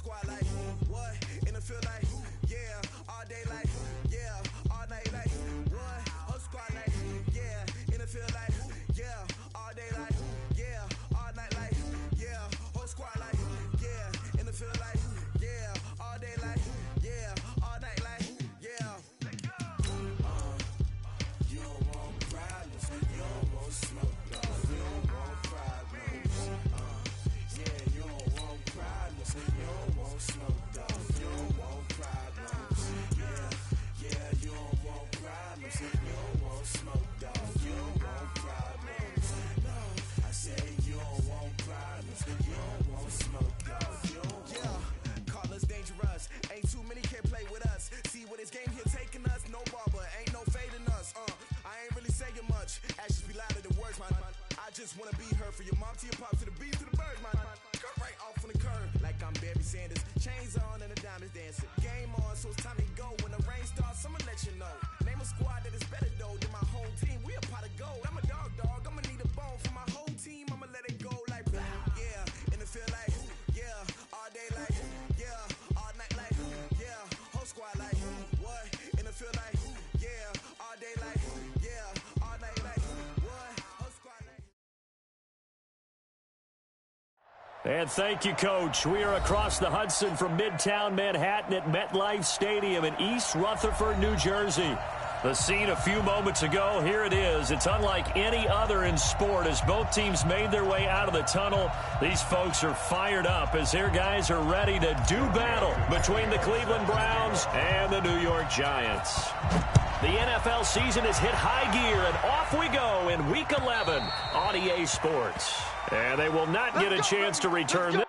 squad like, what? In the field like, yeah. All day like, yeah. All night like, what? Whole squad like, yeah. In the field like, yeah. All day like, yeah. All night like, yeah. Whole squad like, yeah. In the field like, yeah. All day like, yeah. All night like, yeah. You don't want problems, you don't want smoke, dog. You don't want problems. Yeah, you don't want problems, you don't want smoke, dog. You don't want problems. Yeah, you don't want problems, you don't want smoke, dog. You don't want problems. No, I say you don't want problems, you don't want smoke, dog. You don't want. Yeah, call us dangerous. Ain't too many can play with us. See what this game here taking us. No barber, ain't no fading us. I ain't really saying much. Actions be louder than words, man. I just wanna be heard from your mom to your pop to the beat to the bird, man. Cut right off on the curb like I'm Barry Sanders. Chains on and the diamonds dancing. Game on, so it's time to go. When the rain starts, I'ma let you know. Name a squad that is better though than my whole team. We a pot of gold. I'm a dog. I'ma need a bone for my whole team. I'ma let it go like, yeah. In the field like, yeah. All day like, yeah. All night like, yeah. Whole squad like, what? In the field like, yeah. All day like, yeah. All night like, what? Whole squad like. And thank you, Coach. We are across the Hudson from Midtown Manhattan at MetLife Stadium in East Rutherford, New Jersey. The scene a few moments ago, here it is. It's unlike any other in sport as both teams made their way out of the tunnel. These folks are fired up as their guys are ready to do battle between the Cleveland Browns and the New York Giants. The NFL season has hit high gear, and off we go in Week 11 on EA Sports. And they will not get a chance to return this.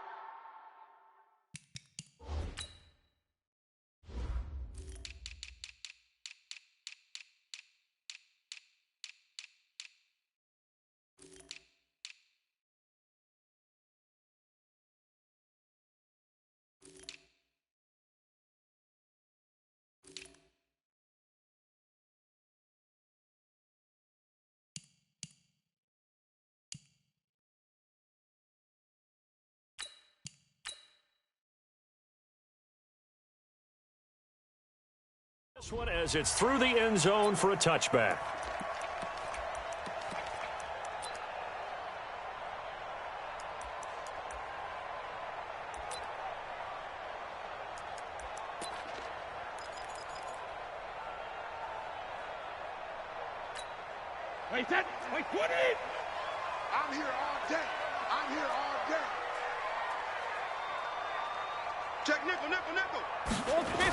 This one as it's through the end zone for a touchback. Wait, 20! I'm here all day. I'm here all day. Check nickel. 50.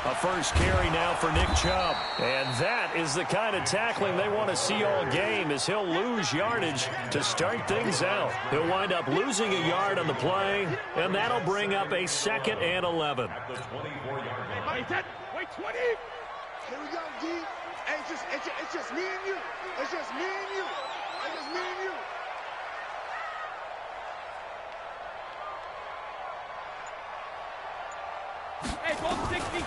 A first carry now for Nick Chubb. And that is the kind of tackling they want to see all game as he'll lose yardage to start things out. He'll wind up losing a yard on the play, and that'll bring up a 2nd and 11. Wait, 20! Here we go, D. Hey, it's just me and you. It's just me and you. It's just me and you. Hey, goal 66.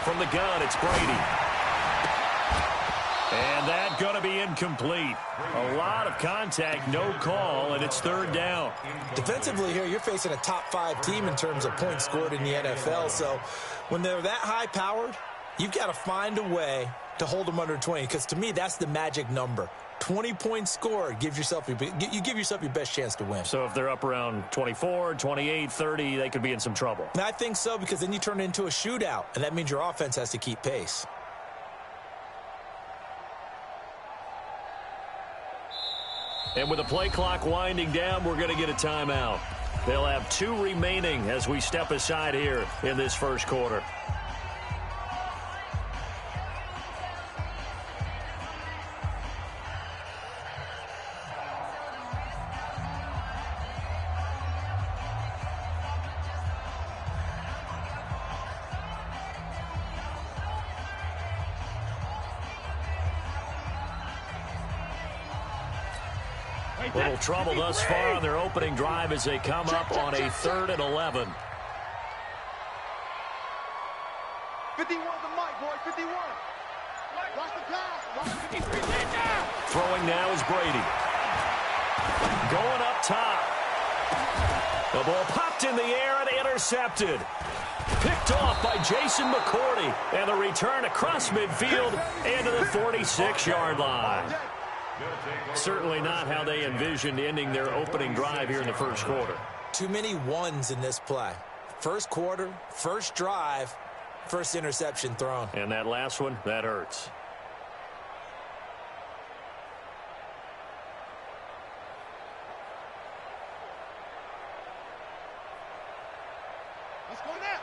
From the gun, it's Brady. And that's going to be incomplete. A lot of contact, no call, and it's 3rd down. Defensively here, you're facing a top 5 team in terms of points scored in the NFL. So when they're that high-powered, you've got to find a way to hold them under 20, because to me, that's the magic number. 20 points scored, you give yourself your best chance to win. So if they're up around 24, 28, 30, they could be in some trouble. And I think so, because then you turn it into a shootout, and that means your offense has to keep pace. And with the play clock winding down, we're going to get a timeout. They'll have 2 remaining as we step aside here in this first quarter. Little trouble thus far on their opening drive as they come up on a 3rd and 11. 51 the mic, boy, 51. Watch the pass. Throwing now is Brady. Going up top. The ball popped in the air and intercepted. Picked off by Jason McCourty. And the return across midfield into the 46-yard line. Certainly not how they envisioned ending their opening drive here in the first quarter. Too many ones in this play. First quarter, first drive, first interception thrown. And that last one, that hurts. Let's go now.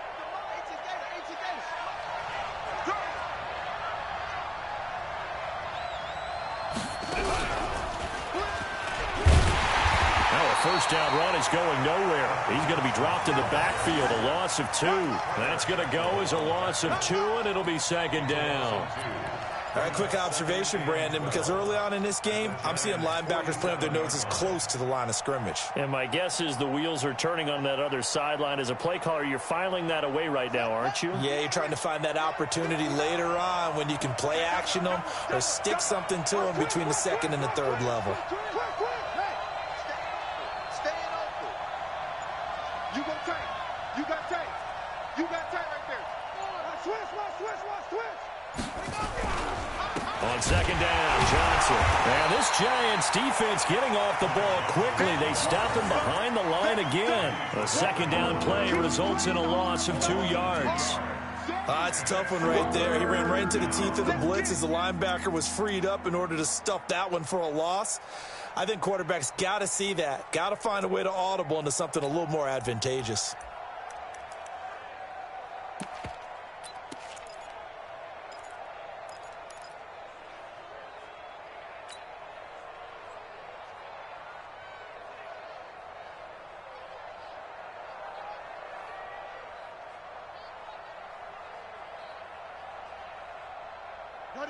Now a first down run is going nowhere. He's going to be dropped in the backfield, a loss of 2. That's going to go as a loss of 2, and it'll be second down. All right, quick observation, Brandon, because early on in this game, I'm seeing linebackers playing with their noses close to the line of scrimmage. And my guess is the wheels are turning on that other sideline. As a play caller, you're filing that away right now, aren't you? Yeah, you're trying to find that opportunity later on when you can play action them or stick something to them between the second and the third level. You go tight. You got tight. You got tight right there. Switch. On second down, Johnson. And this Giants defense getting off the ball quickly. They stop him behind the line again. A second down play results in a loss of 2 yards. It's a tough one right there. He ran right into the teeth of the blitz as the linebacker was freed up in order to stuff that one for a loss. I think quarterbacks got to see that. Got to find a way to audible into something a little more advantageous.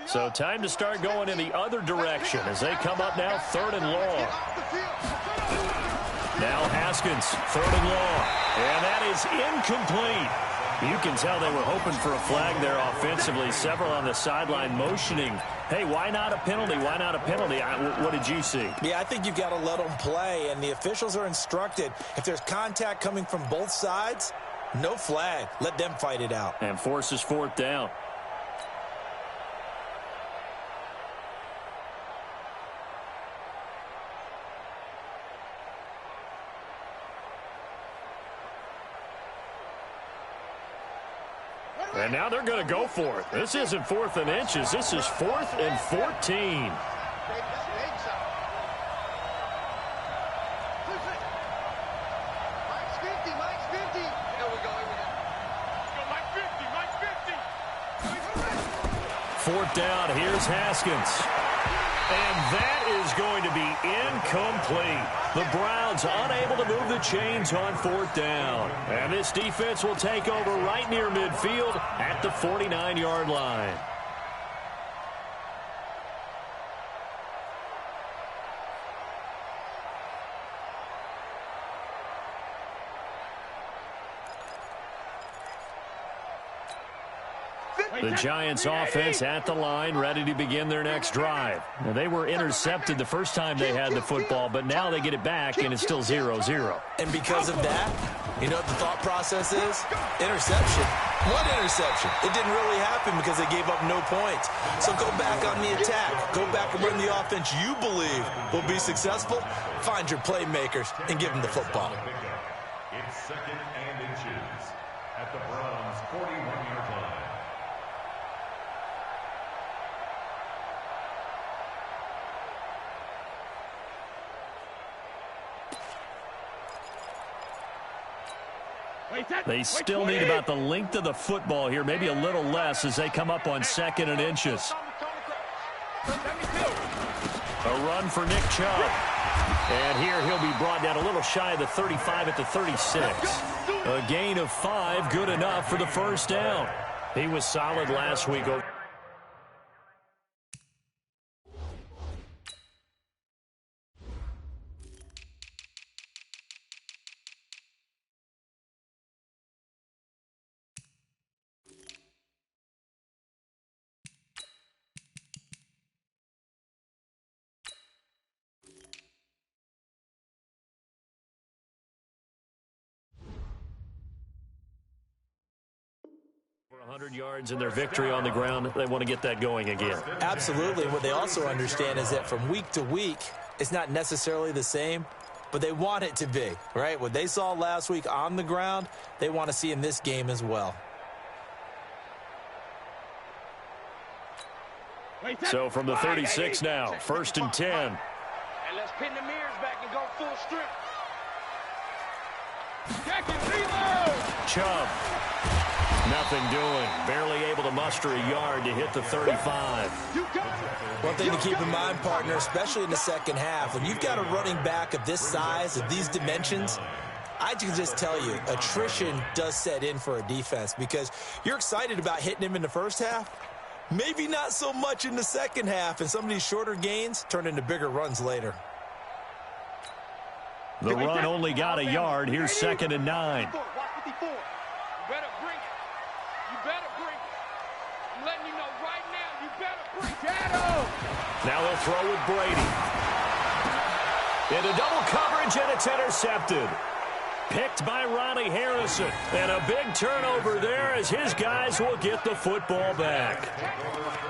So time to start going in the other direction as they come up now, 3rd and long. Now Haskins, 3rd and long. And that is incomplete. You can tell they were hoping for a flag there offensively. Several on the sideline motioning. Hey, why not a penalty? Why not a penalty? What did you see? Yeah, I think you've got to let them play, and the officials are instructed. If there's contact coming from both sides, no flag. Let them fight it out. And forces 4th down. And now they're going to go for it. This isn't 4th and inches. This is 4th and 14. Fourth down, here's Haskins. And that is going to be incomplete. The Browns unable to move the chains on 4th down. And this defense will take over right near midfield at the 49-yard line. The Giants offense at the line, ready to begin their next drive. Now, they were intercepted the first time they had the football, but now they get it back, and it's still 0-0. And because of that, you know what the thought process is? Interception. What interception? It didn't really happen because they gave up no points. So go back on the attack. Go back and run the offense you believe will be successful. Find your playmakers and give them the football. It's 2nd and inches at the Browns' 41-yard line. They still need about the length of the football here, maybe a little less as they come up on 2nd and inches. A run for Nick Chubb. And here he'll be brought down a little shy of the 35 at the 36. A gain of 5, good enough for the first down. He was solid last week. 100 yards in their victory on the ground. They want to get that going again. Absolutely. What they also understand is that from week to week, it's not necessarily the same, but they want it to be, right? What they saw last week on the ground, they want to see in this game as well. So from the 36 now, 1st and 10. And let's pin the mirrors back and go full strip. Chubb. Nothing doing. Barely able to muster a yard to hit the 35. One thing to keep in mind, partner, especially in the second half, when you've got a running back of this size, of these dimensions, I can just tell you, attrition does set in for a defense because you're excited about hitting him in the first half. Maybe not so much in the second half, and some of these shorter gains turn into bigger runs later. The run only got a yard. Here's 2nd and 9. You better bring it. You better bring it. I'm letting you know right now, you better bring it. Now they'll throw with Brady. Into double coverage, and it's intercepted. Picked by Ronnie Harrison. And a big turnover there as his guys will get the football back.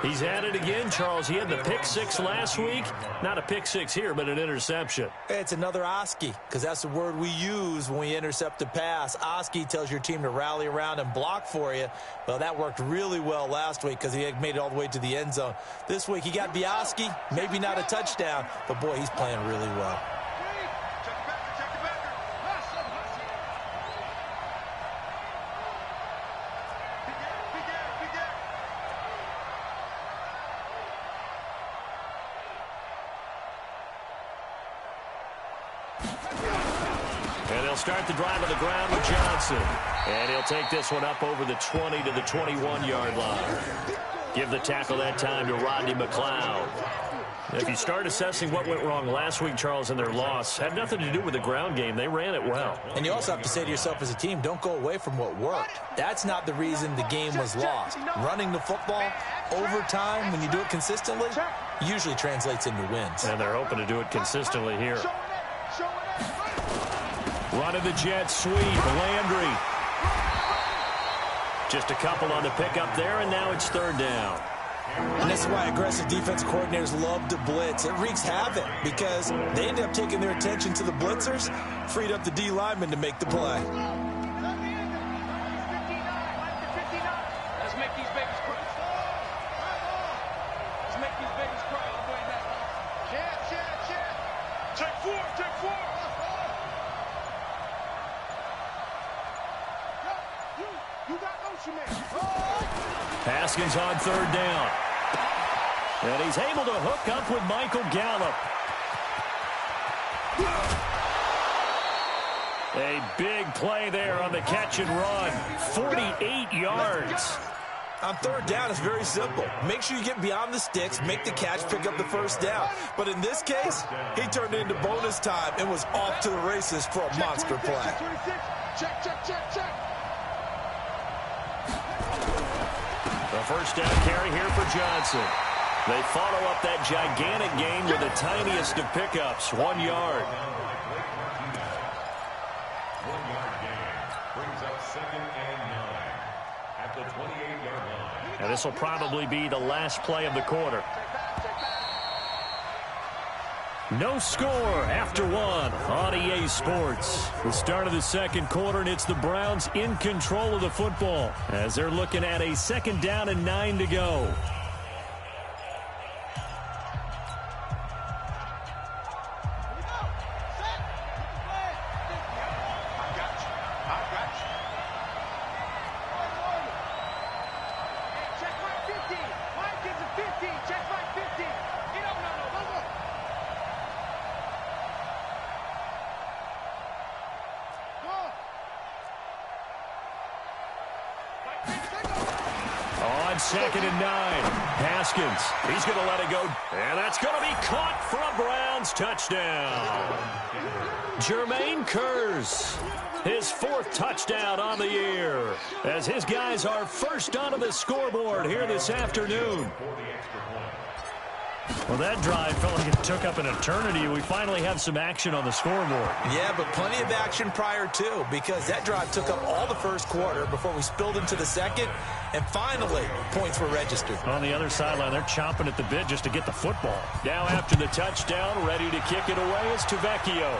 He's at it again, Charles. He had the pick 6 last week. Not a pick 6 here, but an interception. It's another Oski, because that's the word we use when we intercept a pass. Oski tells your team to rally around and block for you. Well, that worked really well last week because he had made it all the way to the end zone. This week he got Bioski, maybe not a touchdown, but boy, he's playing really well. Start the drive on the ground with Johnson. And he'll take this one up over the 20 to the 21-yard line. Give the tackle that time to Rodney McLeod. If you start assessing what went wrong last week, Charles, in their loss, had nothing to do with the ground game. They ran it well. And you also have to say to yourself as a team, don't go away from what worked. That's not the reason the game was lost. Running the football over time, when you do it consistently, usually translates into wins. And they're hoping to do it consistently here. Running the jet sweep, Landry. Just a couple on the pickup there, and now it's 3rd down. And this is why aggressive defense coordinators love to blitz. It wreaks havoc because they end up taking their attention to the blitzers, freed up the D lineman to make the play. Let's make these babies cry. Let's make these babies cry all the way back. Check. Take 4, take 4. Haskins on 3rd down. And he's able to hook up with Michael Gallup. A big play there on the catch and run. 48 yards. On 3rd down, it's very simple. Make sure you get beyond the sticks, make the catch, pick up the 1st down. But in this case, he turned it into bonus time and was off to the races for a monster play. Check. The 1st down carry here for Johnson. They follow up that gigantic gain with the tiniest of pickups, 1 yard. 1-yard gain brings up 2nd and 9 at the 28-yard line. And this will probably be the last play of the quarter. No score after 1 on EA Sports. The start of the 2nd quarter, and it's the Browns in control of the football as they're looking at a 2nd down and 9 to go. On 2nd and 9, Haskins, he's going to let it go, and that's going to be caught for a Browns touchdown. Jermaine Kearse, his 4th touchdown on the year, as his guys are first onto the scoreboard here this afternoon. Well, that drive felt like it took up an eternity. We finally have some action on the scoreboard. Yeah, but plenty of action prior to, because that drive took up all the first quarter before we spilled into the second, and finally, points were registered. On the other sideline, they're chomping at the bit just to get the football. Now after the touchdown, ready to kick it away is Tavecchio.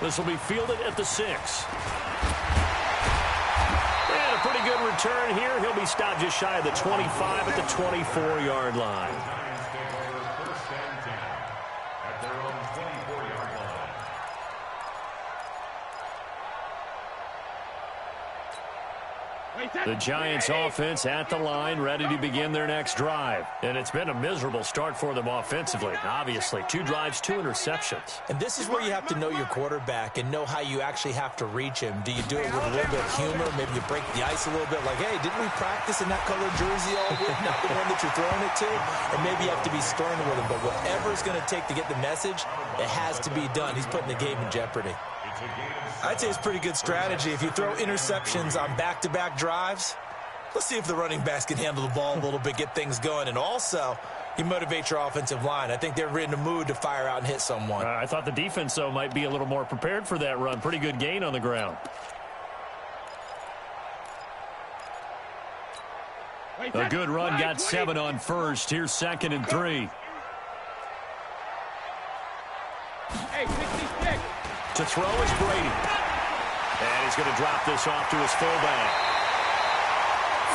This will be fielded at the 6. And a pretty good return here. He'll be stopped just shy of the 25 at the 24-yard line. The Giants offense at the line, ready to begin their next drive. And it's been a miserable start for them offensively. Obviously, 2 drives, 2 interceptions. And this is where you have to know your quarterback and know how you actually have to reach him. Do you do it with a little bit of humor? Maybe you break the ice a little bit, like, hey, didn't we practice in that colored jersey all week? Not the one that you're throwing it to? And maybe you have to be stern with him. But whatever it's going to take to get the message, it has to be done. He's putting the game in jeopardy. I'd say it's pretty good strategy. If you throw interceptions on back-to-back drives, let's see if the running backs can handle the ball a little bit, get things going. And also, you motivate your offensive line. I think they're in the mood to fire out and hit someone. I thought the defense, though, might be a little more prepared for that run. Pretty good gain on the ground. A good run, got 7 on first. Here's 2nd and 3. Hey, 66. To throw is Brady. And he's going to drop this off to his fullback.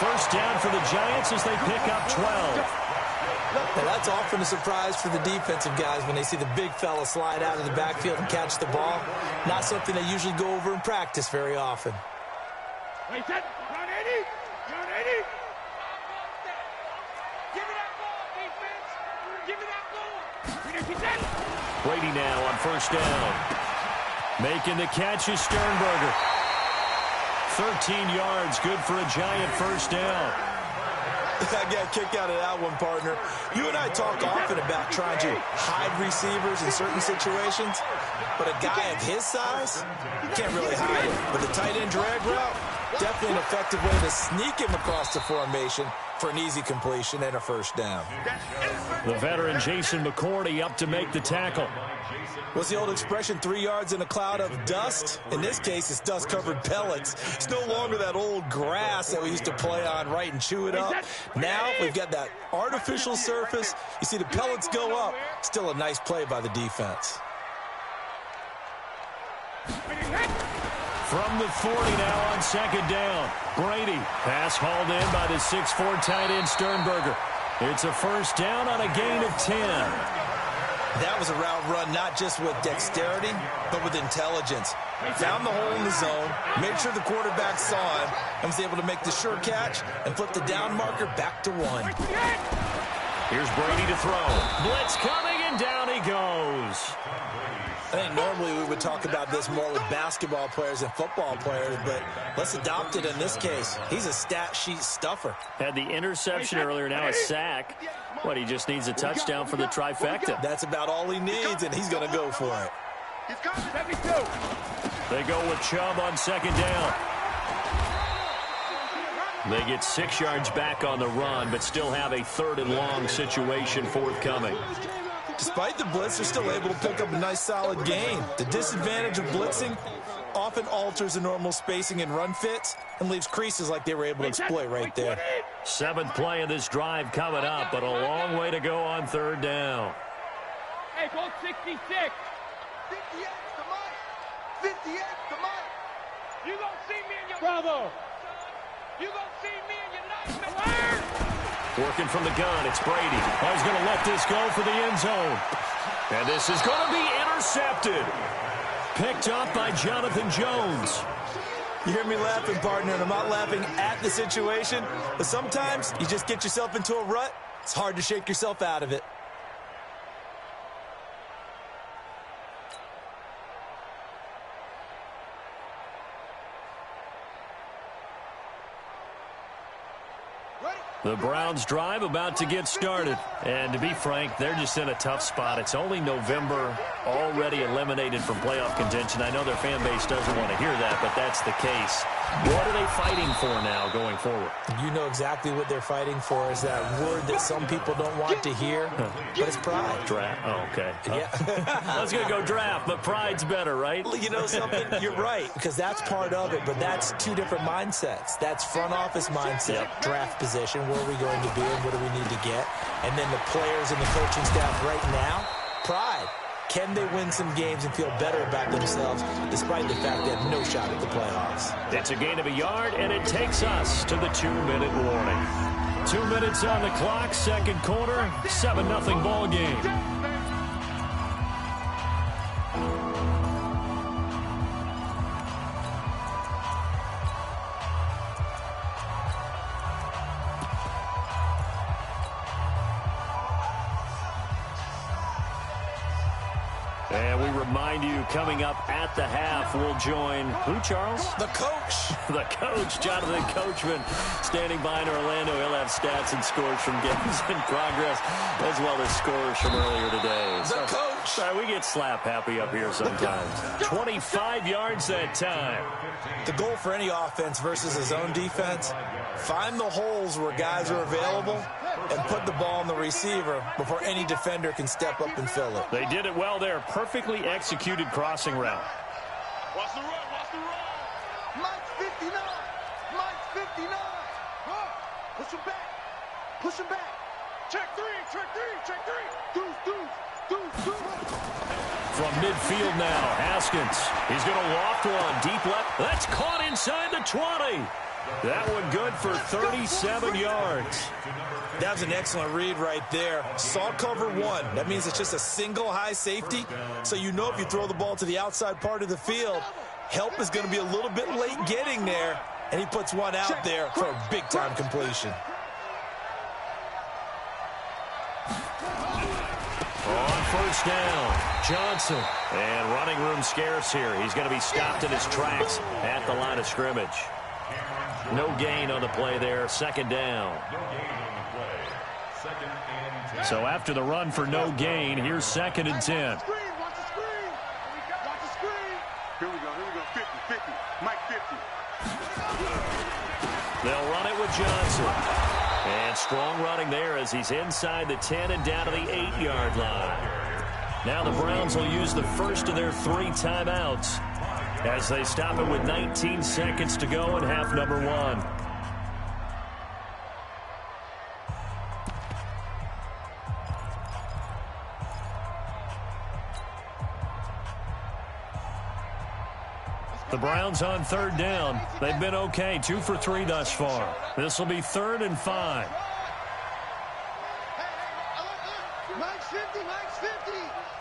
First down for the Giants as they pick up 12. Now, that's often a surprise for the defensive guys when they see the big fella slide out of the backfield and catch the ball. Not something they usually go over in practice very often. Wait, set. You're on 80. You're on 80. Give me that ball, defense. Give me that ball. Brady now on first down. Making the catch is Sternberger. 13 yards, good for a Giant first down. I got a kick out of that one, partner. You and I talk often about trying to hide receivers in certain situations, but a guy of his size, you can't really hide it. But the tight end drag route, definitely an effective way to sneak him across the formation for an easy completion and a first down. The veteran Jason McCourty up to make the tackle. What's the old expression, 3 yards in a cloud of dust? In this case, it's dust-covered pellets. It's no longer that old grass that we used to play on, right, and chew it up. Now we've got that artificial surface. You see the pellets go up. Still a nice play by the defense. From the 40 now on second down. Brady. Pass hauled in by the 6'4" tight end Sternberger. It's a first down on a gain of 10. That was a route run not just with dexterity, but with intelligence. Found the hole in the zone, made sure the quarterback saw him, and was able to make the sure catch and flip the down marker back to 1. Here's Brady to throw. Blitz coming, and down he goes. I think normally we would talk about this more with basketball players and football players, but let's adopt it in this case. He's a stat sheet stuffer. Had the interception earlier, now a sack. What, he just needs a touchdown for the trifecta. That's about all he needs, and he's going to go for it. He's coming. 72. They go with Chubb on second down. They get 6 yards back on the run, but still have a 3rd and long situation forthcoming. Despite the blitz, they're still able to pick up a nice solid gain. The disadvantage of blitzing often alters the normal spacing and run fits and leaves creases like they were able to exploit right there. 7th play of this drive coming up, but a long way to go on 3rd down. Hey, go 66. 58, come on. 58, come on. You gonna see me in your... Bravo. You gonna see me in your nightmare. Working from the gun, it's Brady. Oh, he's going to let this go for the end zone. And this is going to be intercepted. Picked up by Jonathan Jones. You hear me laughing, partner, and I'm not laughing at the situation, but sometimes you just get yourself into a rut. It's hard to shake yourself out of it. The Browns drive about to get started. And to be frank, they're just in a tough spot. It's only November, already eliminated from playoff contention. I know their fan base doesn't want to hear that, but that's the case. What are they fighting for now going forward? You know exactly what they're fighting for is that word that some people don't want to hear, but it's pride. Draft. Oh, okay. Yeah. I was going to go draft, but pride's better, right? You know something? You're right, because that's part of it, but that's two different mindsets. That's front office mindset, draft position, where are we going to be and what do we need to get? And then the players and the coaching staff right now, pride. Can they win some games and feel better about themselves despite the fact they have no shot at the playoffs? It's a gain of a yard, and it takes us to the 2-minute warning. 2 minutes on the clock, second quarter, 7-0 ball game. And we remind you, coming up at the half, we'll join who, Charles? The coach. The coach, Jonathan Coachman, standing by in Orlando. He'll have stats and scores from games in progress, as well as scores from earlier today. The coach. Sorry, we get slap happy up here sometimes. 25 yards that time. The goal for any offense versus his own defense, find the holes where guys are available and put the ball on the receiver before any defender can step up and fill it. They did it well there. Perfectly executed crossing route. Watch the run, watch the run. Mike's 59. Mike's 59. Push him back. Push him back. Check three, check three, check three. Deuce. From midfield now, Haskins. He's going to loft one deep left. That's caught inside the 20. That one good for 37 yards. That was an excellent read right there. Saw cover one. That means it's just a single high safety. So you know if you throw the ball to the outside part of the field, help is going to be a little bit late getting there. And he puts one out there for a big-time completion. On first down, Johnson. And running room scarce here. He's going to be stopped in his tracks at the line of scrimmage. No gain on the play there. Second down. So after the run for no gain, here's 2nd and 10. Watch the screen. Watch the screen. Here we go. 50. Mike 50. They'll run it with Johnson. And strong running there as he's inside the 10 and down to the 8-yard line. Now the Browns will use the first of their 3 timeouts as they stop it with 19 seconds to go in half number 1. The Browns on 3rd down. They've been okay, 2 for 3 thus far. This will be 3rd and 5. Mike's 50.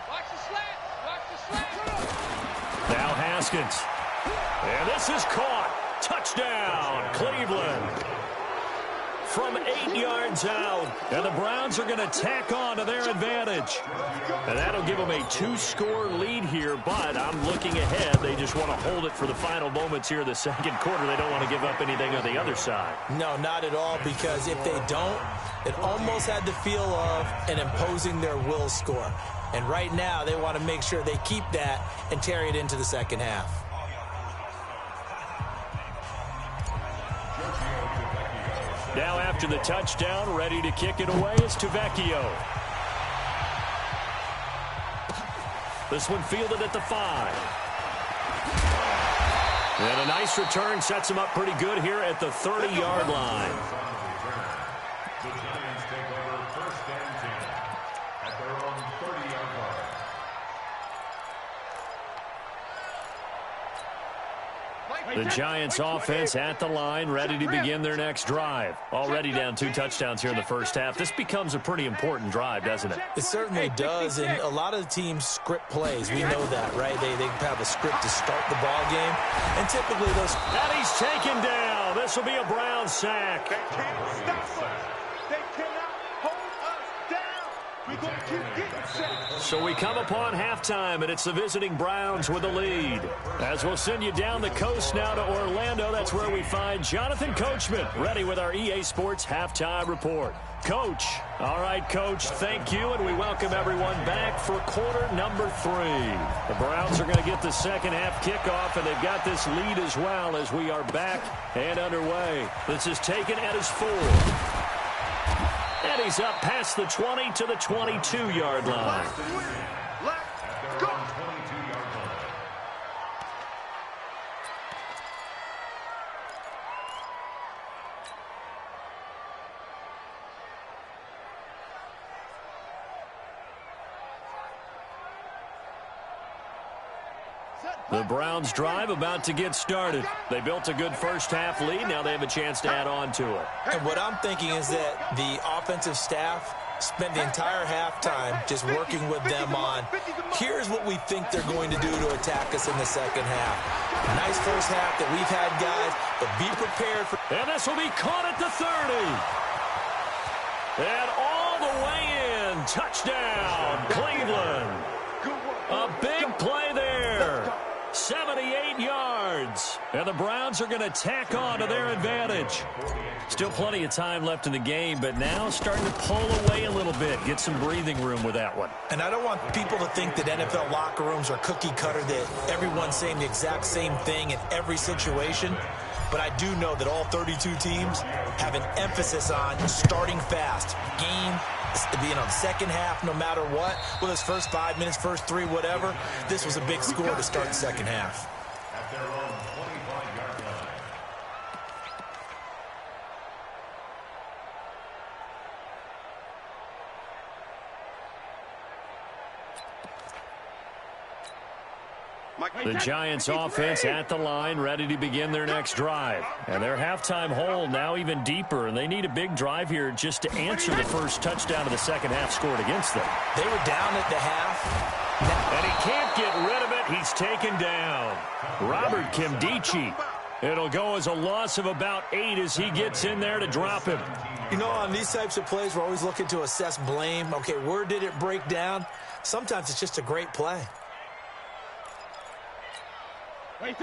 Watch the slant. Now Haskins. And this is caught. Touchdown, Cleveland. From 8 yards out. And the Browns are going to tack on to their advantage. And that'll give them a 2-score lead here, but I'm looking ahead. They just want to hold it for the final moments here in the second quarter. They don't want to give up anything on the other side. No, not at all, because if they don't, it almost had the feel of an imposing their will score. And right now, they want to make sure they keep that and carry it into the second half. Now after the touchdown, ready to kick it away is Tavecchio. This one fielded at the 5. And a nice return sets him up pretty good here at the 30-yard line. The Giants take over 1st and 10 at their own 30-yard line. The Giants offense at the line, ready to begin their next drive. Already down 2 touchdowns here in the first half. This becomes a pretty important drive, doesn't it? It certainly does, and a lot of the teams script plays. We know that, right? They have a script to start the ball game, and typically those... And he's taken down. This will be a Brown sack. They can't stop us. They cannot hold us down. We're going to keep getting So we come upon halftime, and it's the visiting Browns with the lead. As we'll send you down the coast now to Orlando, that's where we find Jonathan Coachman, ready with our EA Sports Halftime Report. Coach. All right, Coach, thank you, and we welcome everyone back for quarter number 3. The Browns are going to get the second half kickoff, and they've got this lead as well as we are back and underway. This is taken at his 4. And he's up past the 20 to the 22-yard line. Let's go. The Browns drive about to get started. They built a good first half lead. Now they have a chance to add on to it. And what I'm thinking is that the offensive staff spent the entire halftime just working with them on, here's what we think they're going to do to attack us in the second half. Nice first half that we've had, guys, but be prepared for... And this will be caught at the 30. And all the way in. Touchdown, Cleveland. A big play there. 78 yards. And the Browns are going to tack on to their advantage. Still plenty of time left in the game, but now starting to pull away a little bit. Get some breathing room with that one. And I don't want people to think that NFL locker rooms are cookie cutter, that everyone's saying the exact same thing in every situation. But I do know that all 32 teams have an emphasis on starting fast. Being on second half, no matter what, whether it's first 5 minutes, first 3, whatever, this was a big score to start the second half. At their own 25-yard line. The Giants offense at the line, ready to begin their next drive. And their halftime hole now even deeper, and they need a big drive here just to answer the first touchdown of the second half scored against them. They were down at the half. And he can't get rid of it. He's taken down. Robert Kimdichie. It'll go as a loss of about 8 as he gets in there to drop him. You know, on these types of plays, we're always looking to assess blame. Okay, where did it break down? Sometimes it's just a great play.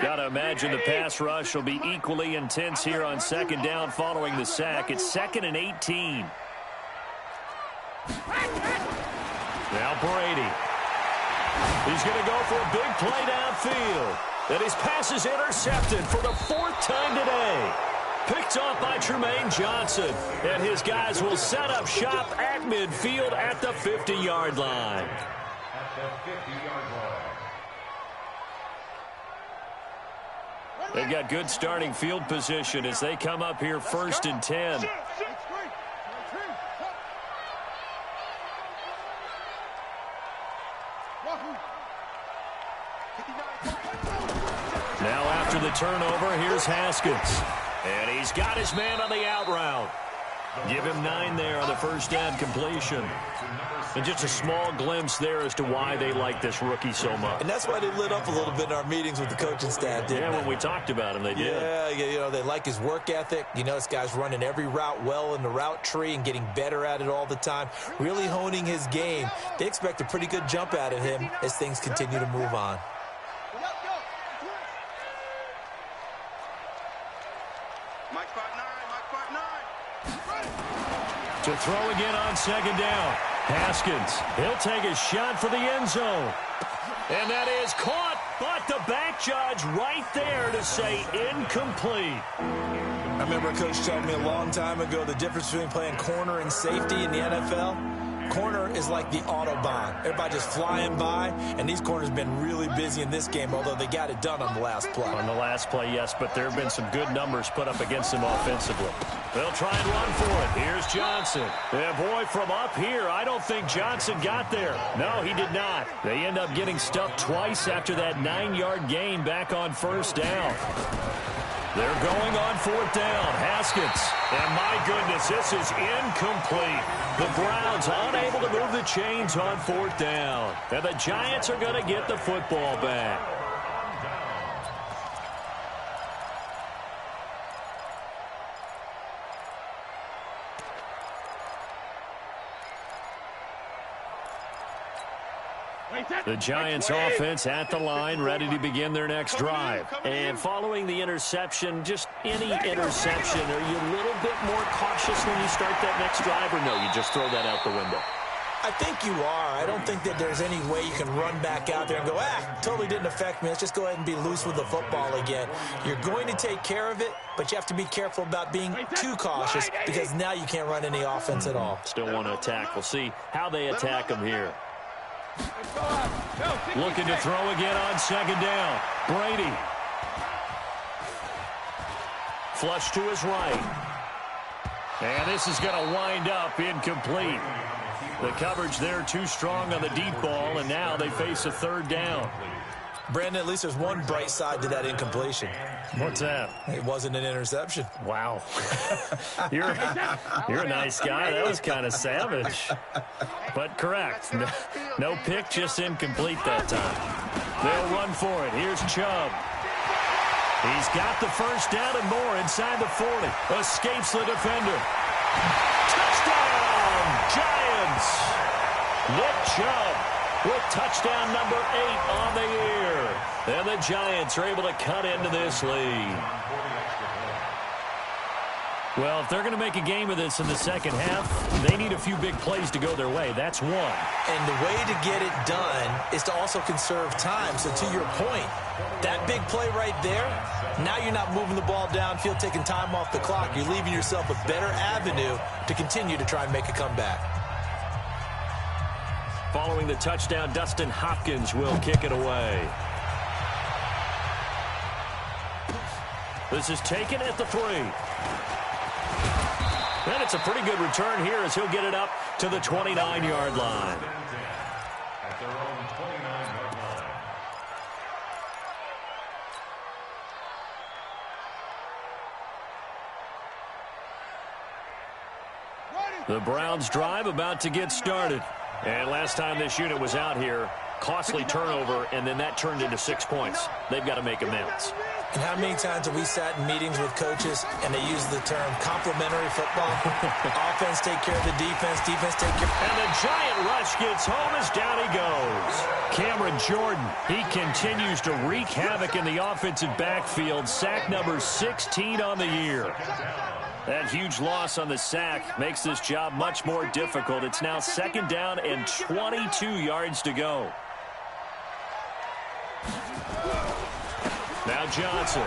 Got to imagine the pass rush will be equally intense here on second down following the sack. It's 2nd and 18. Now Brady. He's going to go for a big play downfield. And his pass is intercepted for the 4th time today. Picked off by Tremaine Johnson. And his guys will set up shop at midfield at the 50-yard line. At the 50-yard line. They've got good starting field position as they come up here 1st and 10. Now after the turnover, here's Haskins. And he's got his man on the out route. Give him 9 there on the first down completion. And just a small glimpse there as to why they like this rookie so much. And that's why they lit up a little bit in our meetings with the coaching staff, didn't they? When we talked about him, they did. Yeah, you know, they like his work ethic. You know, this guy's running every route well in the route tree and getting better at it all the time, really honing his game. They expect a pretty good jump out of him as things continue to move on. To throw again on second down. Haskins, he'll take a shot for the end zone. And that is caught, but the back judge right there to say incomplete. I remember a coach telling me a long time ago the difference between playing corner and safety in the NFL. Corner is like the Autobahn. Everybody just flying by, and these corners have been really busy in this game, although they got it done on the last play. On the last play, yes, but there have been some good numbers put up against them offensively. They'll try and run for it. Here's Johnson. Yeah, boy, from up here, I don't think Johnson got there. No, he did not. They end up getting stuffed twice after that 9-yard gain back on first down. They're going on 4th down. Haskins. And my goodness, this is incomplete. The Browns unable to move the chains on 4th down. And the Giants are going to get the football back. The Giants offense at the line, ready to begin their next drive. And following the interception, just any interception, are you a little bit more cautious when you start that next drive, or no, you just throw that out the window? I think you are. I don't think that there's any way you can run back out there and go, totally didn't affect me. Let's just go ahead and be loose with the football again. You're going to take care of it, but you have to be careful about being too cautious because now you can't run any offense at all. Still want to attack. We'll see how they attack them here. Looking to throw again on second down. Brady. Flush to his right. And this is going to wind up incomplete. The coverage there too strong on the deep ball, and now they face a third down. Brandon, at least there's one bright side to that incompletion. What's that? It wasn't an interception. Wow. You're a nice guy. That was kind of savage. But correct. No pick, just incomplete that time. They'll run for it. Here's Chubb. He's got the first down and more inside the 40. Escapes the defender. Touchdown, Giants! Nick Chubb with touchdown number 8 on the year. And the Giants are able to cut into this lead. Well, if they're going to make a game of this in the second half, they need a few big plays to go their way. That's one. And the way to get it done is to also conserve time. So to your point, that big play right there, now you're not moving the ball downfield, taking time off the clock. You're leaving yourself a better avenue to continue to try and make a comeback. Following the touchdown, Dustin Hopkins will kick it away. This is taken at the 3. And it's a pretty good return here as he'll get it up to the 29-yard line. At their own 29-yard line. The Browns drive about to get started. And last time this unit was out here, costly turnover, and then that turned into 6 points. They've got to make amends. And how many times have we sat in meetings with coaches and they use the term complementary football? Offense take care of the defense, defense take care. And the giant rush gets home as down he goes. Cameron Jordan, he continues to wreak havoc in the offensive backfield. Sack number 16 on the year. That huge loss on the sack makes this job much more difficult. It's now second down and 22 yards to go. Now Johnson.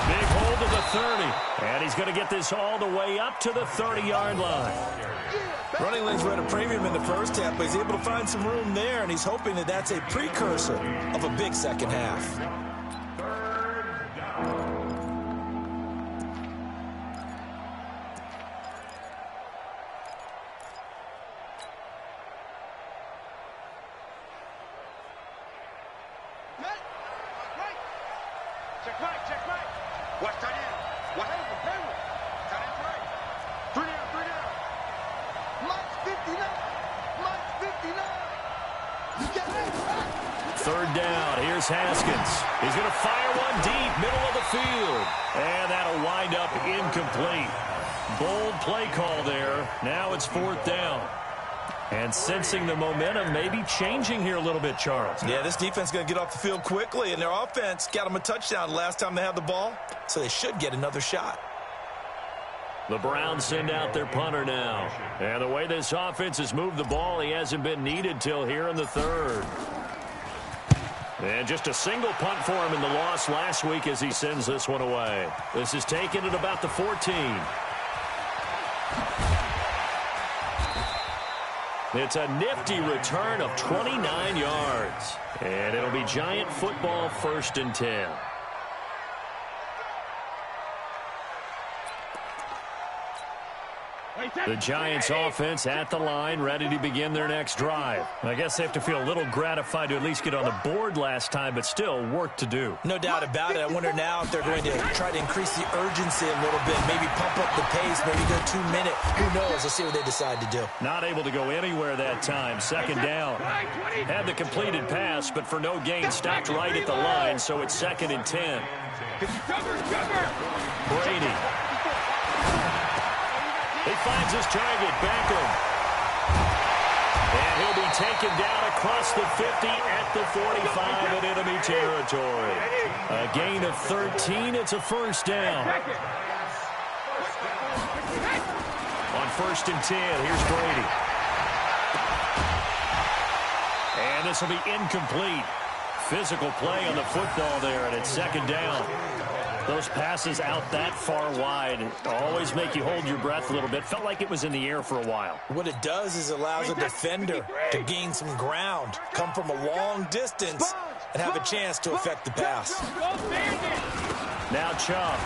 Big hold to the 30. And he's going to get this all the way up to the 30-yard line. Running lanes were at a premium in the first half, but he's able to find some room there, and he's hoping that that's a precursor of a big second half. Third down. Here's Haskins. He's going to fire one deep, middle of the field. And that'll wind up incomplete. Bold play call there. Now it's fourth down. And sensing the momentum maybe changing here a little bit, Charles. Yeah, this defense is going to get off the field quickly, and their offense got them a touchdown last time they had the ball, so they should get another shot. The Browns send out their punter now. And the way this offense has moved the ball, he hasn't been needed till here in the third. And just a single punt for him in the loss last week as he sends this one away. This is taken at about the 14. It's a nifty return of 29 yards. And it'll be Giant football, 1st and 10. The Giants offense at the line, ready to begin their next drive. I guess they have to feel a little gratified to at least get on the board last time, but still work to do. No doubt about it. I wonder now if they're going to try to increase the urgency a little bit, maybe pump up the pace, maybe go 2 minute. Who knows? Let's see what they decide to do. Not able to go anywhere that time. Second down. Had the completed pass, but for no gain, stopped right at the line, so it's 2nd and 10. Brady. He finds his target, Beckham. And he'll be taken down across the 50 at the 45 in enemy territory. A gain of 13. It's a first down. On 1st and 10, here's Brady. And this will be incomplete. Physical play on the football there, and it's 2nd down. Those passes out that far wide always make you hold your breath a little bit. Felt like it was in the air for a while. What it does is it allows a defender to gain some ground, come from a long distance, and have a chance to affect the pass. Now Chubb.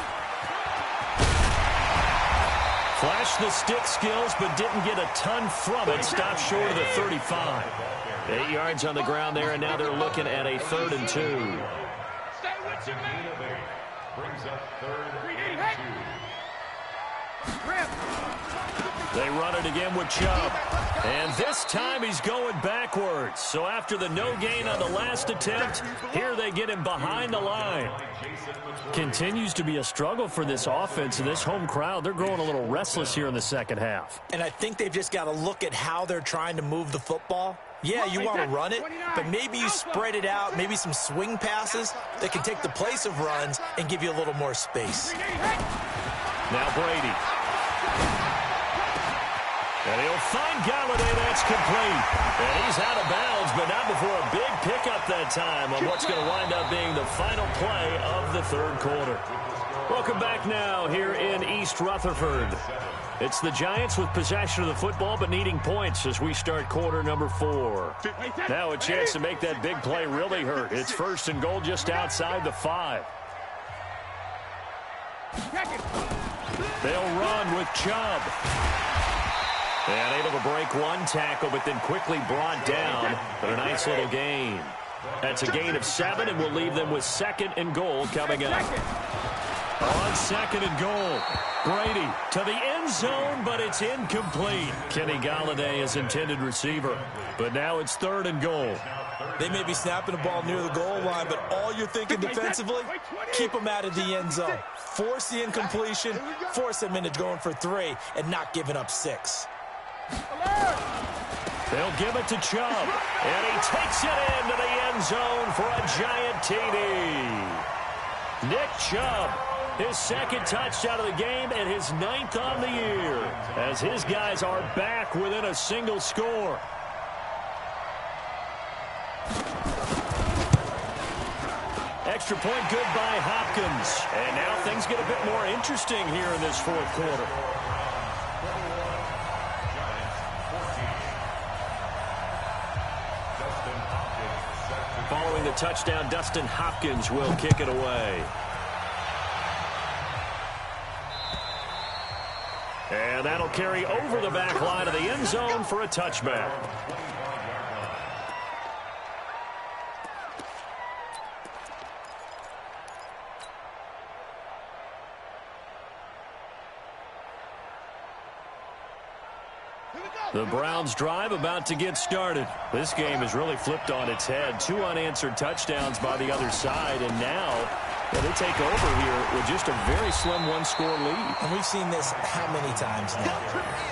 Flashed the stick skills, but didn't get a ton from it. Stopped short of the 35. 8 yards on the ground there, and now they're looking at a 3rd and 2. Stay with your man. Brings up 3rd and 2. They run it again with Chubb. And this time he's going backwards. So after the no gain on the last attempt, here they get him behind the line. Continues to be a struggle for this offense and this home crowd. They're growing a little restless here in the 2nd half. And I think they've just got to look at how they're trying to move the football. Yeah, you want to run it, but maybe you spread it out, maybe some swing passes that can take the place of runs and give you a little more space. Now Brady. And he'll find Galladay. That's complete. And he's out of bounds, but not before a big pickup that time on what's going to wind up being the final play of the 3rd quarter. Welcome back now here in East Rutherford. It's the Giants with possession of the football, but needing points as we start quarter number 4. Now a chance to make that big play really hurt. It's 1st and goal just outside the 5. They'll run with Chubb. And able to break one tackle, but then quickly brought down. But a nice little gain. That's a gain of 7, and we'll leave them with 2nd and goal coming up. On 2nd and goal, Brady to the end zone, but it's incomplete. Kenny Galladay is intended receiver, but now it's 3rd and goal. They may be snapping the ball near the goal line, but all you're thinking defensively, keep them out of the end zone. Force the incompletion, force them into going for 3, and not giving up 6. They'll give it to Chubb, and he takes it into the end zone for a giant TD. Nick Chubb, his 2nd touchdown of the game and his 9th on the year, as his guys are back within a single score. Extra point good by Hopkins. And now things get a bit more interesting here in this 4th quarter. Following the touchdown, Dustin Hopkins will kick it away. And that'll carry over the back line of the end zone for a touchback. The Browns drive about to get started. This game has really flipped on its head. 2 unanswered touchdowns by the other side, and now they take over here with just a very slim 1-score lead. And we've seen this how many times now?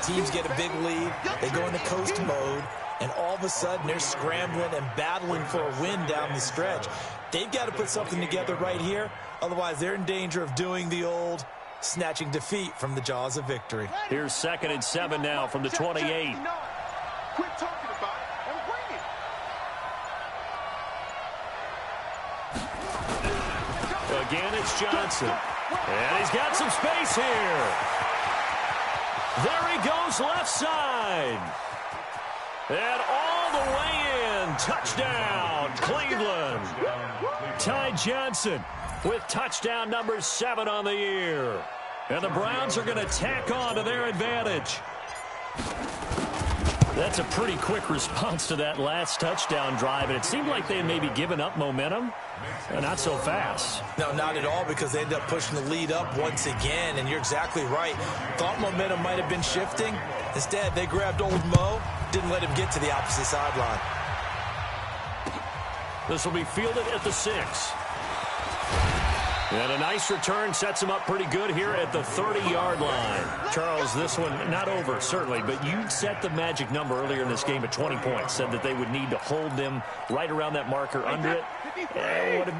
Teams get a big lead, they go into coast mode, and all of a sudden they're scrambling and battling for a win down the stretch. They've got to put something together right here, otherwise they're in danger of doing the old snatching defeat from the jaws of victory. Here's 2nd and 7 now from the 28. Quit talking about it and bring it. Again, it's Johnson. And he's got some space here. There he goes left side. And all the way in. Touchdown, Cleveland. Ty Johnson with touchdown number 7 on the year. And the Browns are going to tack on to their advantage. That's a pretty quick response to that last touchdown drive, and it seemed like they had maybe given up momentum. Not so fast. No, not at all, because they ended up pushing the lead up once again, and you're exactly right. Thought momentum might have been shifting. Instead, they grabbed old Mo, didn't let him get to the opposite sideline. This will be fielded at the 6. And a nice return sets him up pretty good here at the 30-yard line. Charles, this one not over, certainly, but you set the magic number earlier in this game at 20 points, said that they would need to hold them right around that marker under it.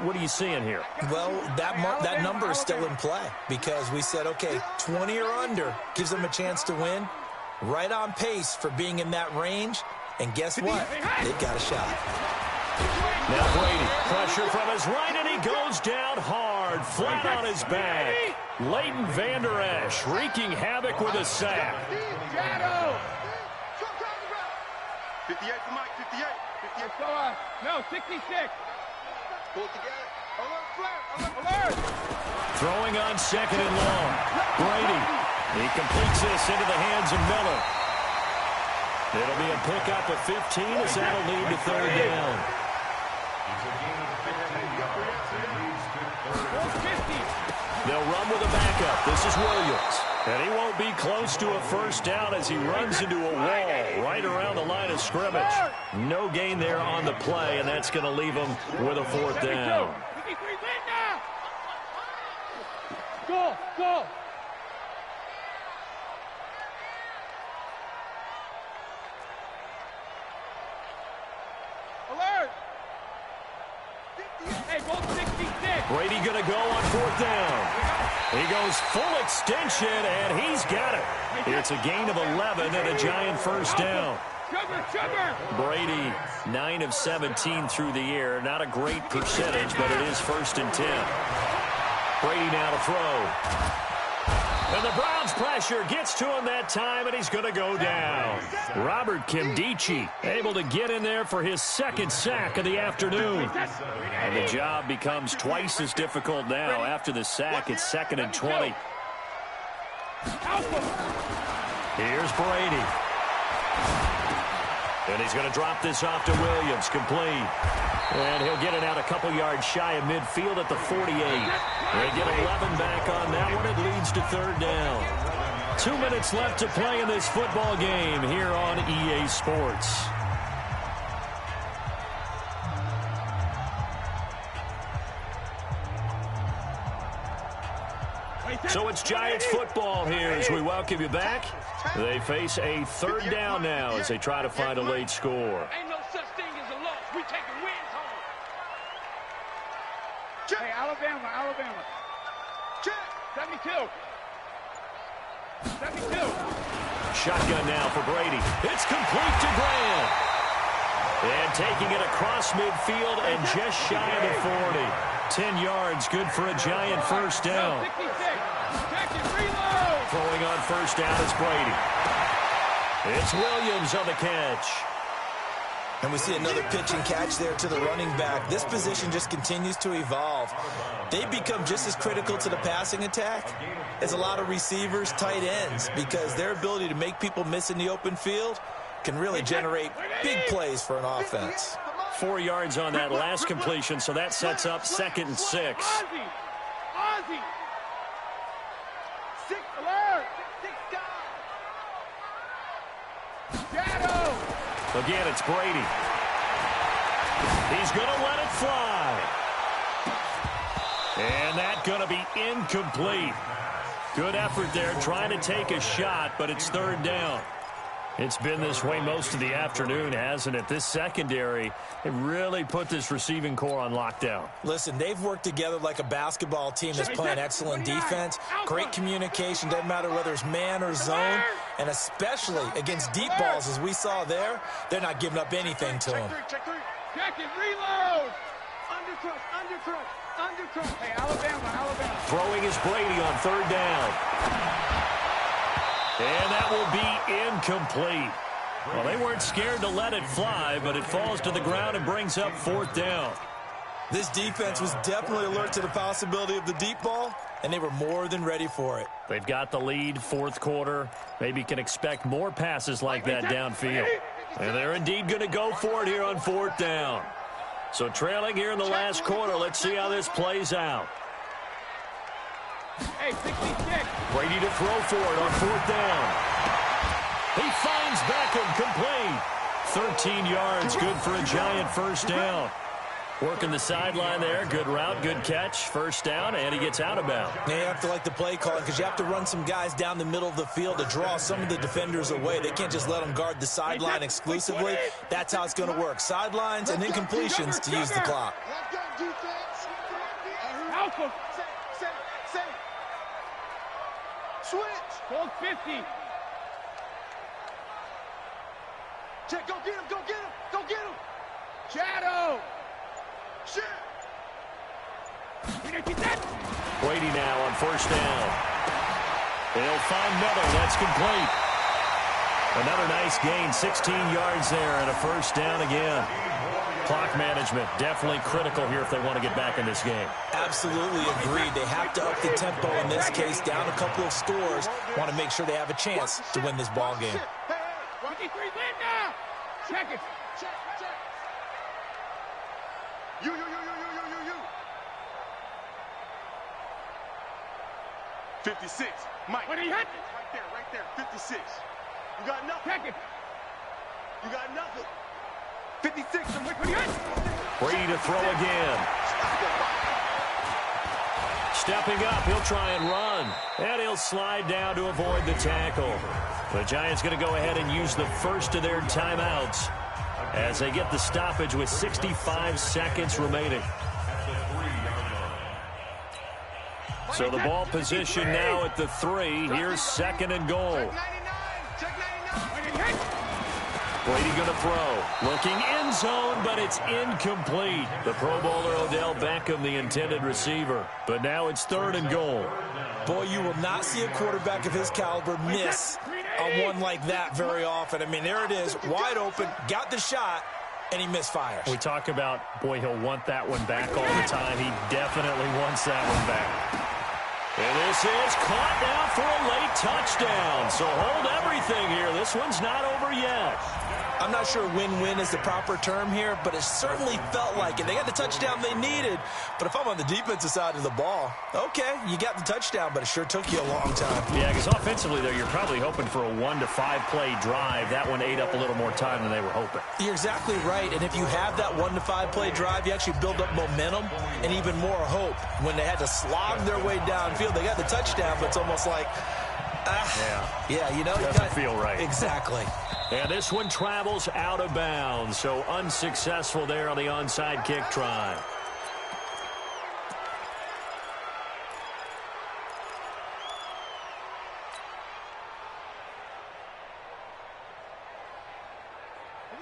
What are you seeing here? Well, that number is still in play because we said, okay, 20 or under gives them a chance to win. Right on pace for being in that range. And guess what? They've got a shot. Now Brady, pressure from his right, and he goes down hard, flat on his back. Leighton Vander Esch wreaking havoc with a sack. 58 for Mike, 58. 58. No, 66. Pull it together. Alert, flare, alert. Throwing on second and long. Brady, he completes this into the hands of Miller. It'll be a pickup of 15 as that'll lead to third down. They'll run with a backup. This is Williams. And he won't be close to a first down as he runs into a wall right around the line of scrimmage. No gain there on the play, and that's going to leave him with a fourth down. Go. Alert. Hey, ball 66. Brady going to go on fourth down. He goes full extension, and he's got it. It's a gain of 11 and a giant first down. Brady, 9 of 17 through the air. Not a great percentage, but it is first and 10. Brady now to throw. And the Browns pressure gets to him that time, and he's going to go down. Robert Kimdichie able to get in there for his second sack of the afternoon. And the job becomes twice as difficult now. After the sack, it's 2nd and 20. Here's Brady. And he's going to drop this off to Williams, complete. And he'll get it out a couple yards shy of midfield at the 48. They get 11 back on that one. It leads to third down. 2 minutes left to play in this football game here on EA Sports. So it's Giants football here as we welcome you back. They face a third down now as they try to find a late score. Ain't no such thing as a loss. We taking wins home. Hey, Alabama. Check. 72. Shotgun now for Brady. It's complete to Graham. And taking it across midfield and just shy of the 40. 10 yards, good for a giant first down. 66. Check it, reload. Throwing on first down is Brady. It's Williams on the catch. And we see another pitch and catch there to the running back. This position just continues to evolve. They become just as critical to the passing attack as a lot of receivers, tight ends, because their ability to make people miss in the open field can really generate big plays for an offense. 4 yards on that last completion, so that sets up 2nd and 6. Ozzie. 6 alert. 6 guys. Shadow. Again, it's Brady. He's going to let it fly. And that's going to be incomplete. Good effort there trying to take a shot, but it's third down. It's been this way most of the afternoon, hasn't it? This secondary, it really put this receiving core on lockdown. Listen, they've worked together like a basketball team that's playing excellent defense. Great communication, doesn't matter whether it's man or zone. And especially against deep balls, as we saw there, they're not giving up anything to them. Check it, reload. Undercut. Hey, Alabama. Throwing is Brady on third down. And that will be incomplete. Well, they weren't scared to let it fly, but it falls to the ground and brings up fourth down. This defense was definitely alert to the possibility of the deep ball, and they were more than ready for it. They've got the lead, fourth quarter. Maybe can expect more passes like that downfield. And they're indeed going to go for it here on fourth down. So trailing here in the last quarter, let's see how this plays out. Hey, 66. Brady to throw for it on fourth down. He finds Beckham complete. 13 yards, good for a giant first down. Working the sideline there. Good route, good catch. First down, and he gets out of bounds. You have to like the play calling because you have to run some guys down the middle of the field to draw some of the defenders away. They can't just let them guard the sideline exclusively. That's how it's going to work. Sidelines and then completions to use the clock. Switch. Goal 50. Check, go get him, go get him, go get him. Shadow. Shit. Brady now on first down. They'll find Miller. That's complete. Another nice gain, 16 yards there, and a first down again. Clock management definitely critical here if they want to get back in this game. Absolutely agreed. They have to up the tempo in this case, down a couple of scores. Want to make sure they have a chance to win this ball game. Hey, 23 win now. Check it. Check. You. 56. Mike. What did he hit? Right there. 56. You got nothing. Check it. You got nothing. 56. What did he hit? Brady to throw again. Stepping up, he'll try and run. And he'll slide down to avoid the tackle. The Giants going to go ahead and use the first of their timeouts as they get the stoppage with 65 seconds remaining. So the ball position now at the 3. Here's second and goal. Check 99. Brady going to throw. Looking end zone, but it's incomplete. The Pro Bowler Odell Beckham, the intended receiver. But now it's third and goal. Boy, you will not see a quarterback of his caliber miss on one like that very often. I mean, there it is, wide open, got the shot, and he misfires. We talk about, boy, he'll want that one back all the time. He definitely wants that one back. And this is caught now for a late touchdown. So hold everything here. This one's not over yet. I'm not sure win-win is the proper term here, but it certainly felt like it. They got the touchdown they needed, but if I'm on the defensive side of the ball, okay, you got the touchdown, but it sure took you a long time. Yeah, because offensively, though, you're probably hoping for a 1 to 5 play drive. That one ate up a little more time than they were hoping. You're exactly right, and if you have that 1 to 5 play drive, you actually build up momentum and even more hope. When they had to slog their way downfield, they got the touchdown, but it's almost like, yeah, you know, doesn't feel right. Exactly. And this one travels out of bounds, so unsuccessful there on the onside kick try.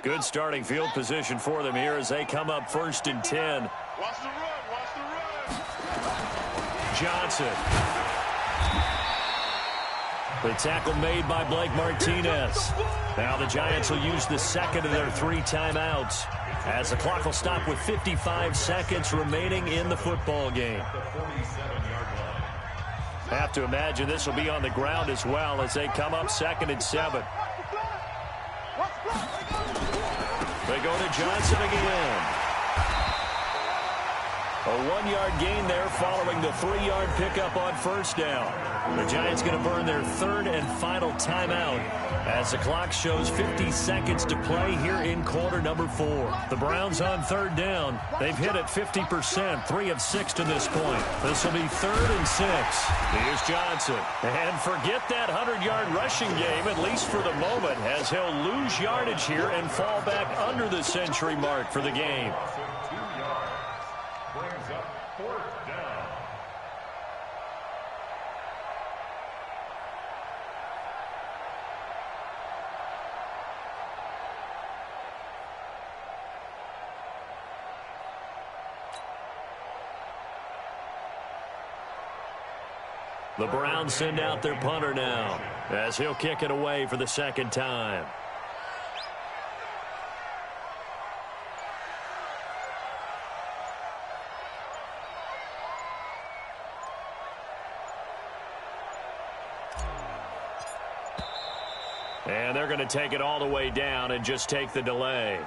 Good starting field position for them here as they come up first and 10. Watch the run. Johnson. The tackle made by Blake Martinez. Now the Giants will use the second of their 3 timeouts as the clock will stop with 55 seconds remaining in the football game. Have to imagine this will be on the ground as well as they come up second and 7. They go to Johnson again. A 1-yard gain there following the 3-yard pickup on first down. The Giants going to burn their third and final timeout as the clock shows 50 seconds to play here in quarter number 4. The Browns on third down. They've hit it 50%, 3 of 6 to this point. This will be third and 6. Here's Johnson. And forget that 100-yard rushing game, at least for the moment, as he'll lose yardage here and fall back under the century mark for the game. Brings up fourth down. The Browns send out their punter now as he'll kick it away for the second time. And they're going to take it all the way down and just take the delay.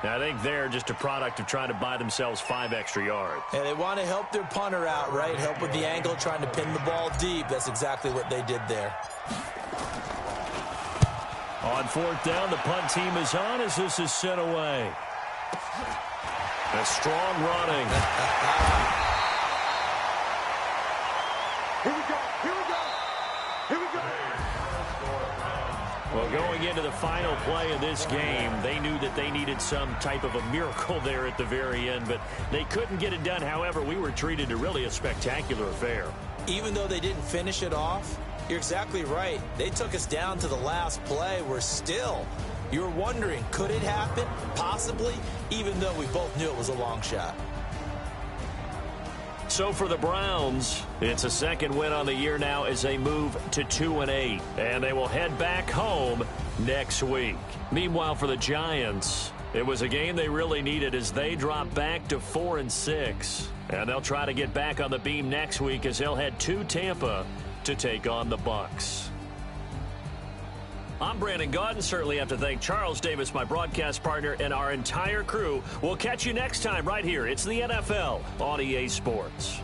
Now, I think they're just a product of trying to buy themselves 5 extra yards. And they want to help their punter out, right? Help with the angle, trying to pin the ball deep. That's exactly what they did there. On fourth down, the punt team is on as this is sent away. A strong running. Here we go. Here we go. Here we go. Well, going into the final play of this game, they knew that they needed some type of a miracle there at the very end, but they couldn't get it done. However, we were treated to really a spectacular affair. Even though they didn't finish it off, you're exactly right. They took us down to the last play. We're still, you're wondering, could it happen? Possibly, even though we both knew it was a long shot. So for the Browns, it's a second win on the year now as they move to 2-8, and they will head back home next week. Meanwhile, for the Giants, it was a game they really needed as they drop back to 4-6, and they'll try to get back on the beam next week as they'll head to Tampa to take on the Bucs. I'm Brandon Gaudin. Certainly have to thank Charles Davis, my broadcast partner, and our entire crew. We'll catch you next time right here. It's the NFL on EA Sports.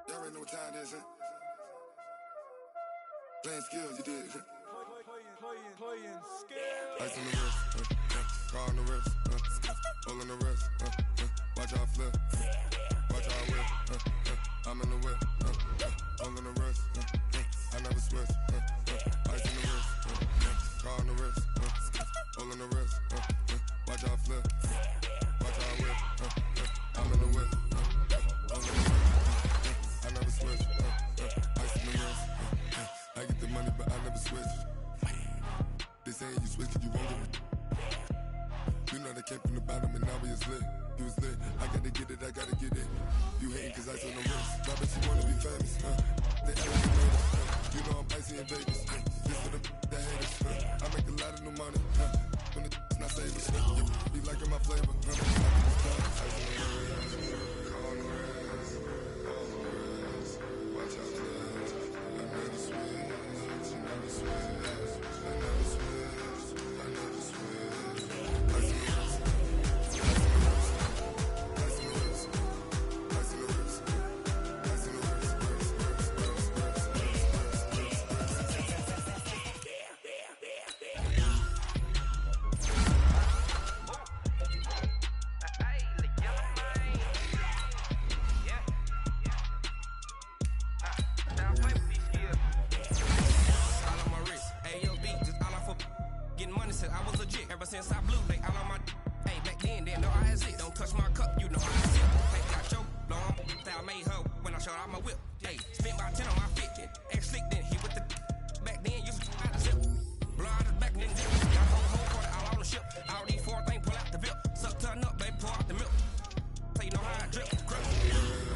Y'all already know what time it is, huh? Playing skills, you did. Playing skills. Ice on the wrist, car on the wrist, hole on the wrist, watch out flip, watch out whip, I'm in the whip, hole on the wrist, I never switch, ice on the wrist, car on the wrist, hole on the wrist, watch out flip, watch out whip, I'm in the whip, hole on the wrist. I never switch, ice in the wrist, I get the money but I never switch. They saying you switch cause you won't get it. You know they came from the bottom and now we is lit. You was lit, I gotta get it, I gotta get it. You hating cause ice on the wrist, I bet you wanna be famous, they act like they know. You know I'm icy in Vegas, this for the haters, I make a lot of new money, when the not savers, you be liking my flavor, ice on the wrist, car on the wrist, watch out for this. I never switch, I never switch, I never switch, I never switch. Ice in the wrist, ice in the wrist, ice in the wrist, ice in the wrist, since I blew, they all on my hey, back then, they know I had it. Don't touch my cup, you know how I sit. Hey, got your long style made her when I show cut out my whip. Hey, spent about 10 on my 50. Ex slick then hit with the back then used to out the zip. Blow out the back and then dip. Got a whole party all on the ship. All these 4 things pull out the VIP. Suck turn up, baby, pour out the milk. So you know how I drip. Grip.